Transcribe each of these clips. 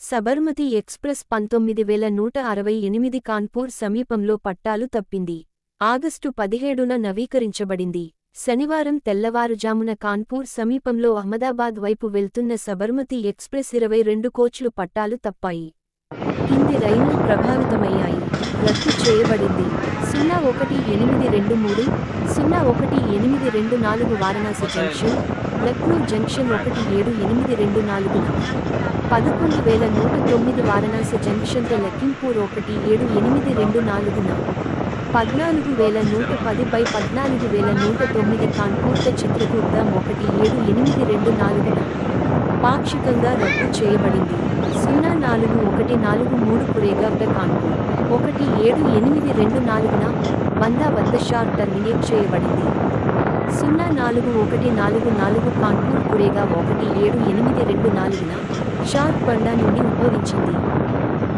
Sabarmati express 19168 Kanpur సమీపంలో పట్టాలు తప్పింది. ఆగస్టు 17న నవీకరించబడింది. శనివారం తెల్లవారుజామున కాన్పూర్ సమీపంలో అహ్మదాబాద్ వైపు వెళ్తున్న సబర్మతి ఎక్స్ప్రెస్ 22 కోచ్లు పట్టాలు తప్పాయి. కింది రైళ్లు ప్రభావితమయ్యాయి. రద్దు చేయబడింది. 01823, 01824 వారణాసి జంక్షన్, లక్నో జంక్షన్ 17824న, 11109 వారణాసి జంక్షన్ లఖింపూర్ 17824న, 14110/14109 కాన్పూర్ చిత్రకూట 17824న పాక్షికంగా రద్దు చేయబడింది. 04143 కురేగావ్డ కాన్పూర్ 17824న 100 వద్ద షార్ట్ టర్మినేట్ చేయబడింది. 04144 కాన్పూర్ కురేగావ్ 17824న షార్ట్ బండా నుండి ఉద్భవించింది.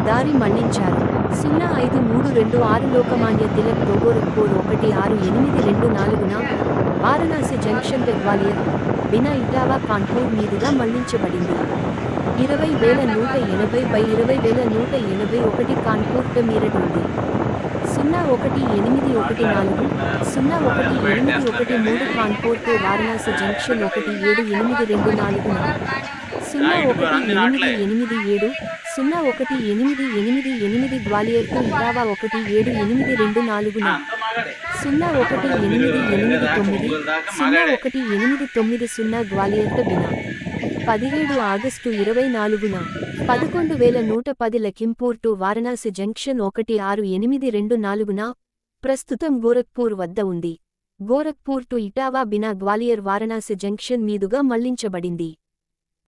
దారి మళ్లించారు. 05326 లోకమాన్య తిలక్ గోరఖ్పూర్ 16824న వారణాసి జంక్షన్ గ్వాలియర్, బినా ఇటావా కాన్పూర్ మీదుగా మళ్లించబడింది. 20180/20181 కాన్పూర్ మీరట్ ఉంది. 01814, 01813 కాన్పూర్ వారణాసి జంక్షన్ 17824న, 01887, 01888 గ్వాలియర్ టు ఇటావా 17824న, 01889, 01890 గ్వాలియర్ టు బినా. 17 ఆగస్టు 24న 11110 లఖింపూర్ టు వారణాసి జంక్షన్ 16824న ప్రస్తుతం గోరఖ్పూర్ వద్ద ఉంది. గోరఖ్పూర్ టు ఇటావా బినా గ్వాలియర్ వారణాసి జంక్షన్ మీదుగా మళ్లించబడింది.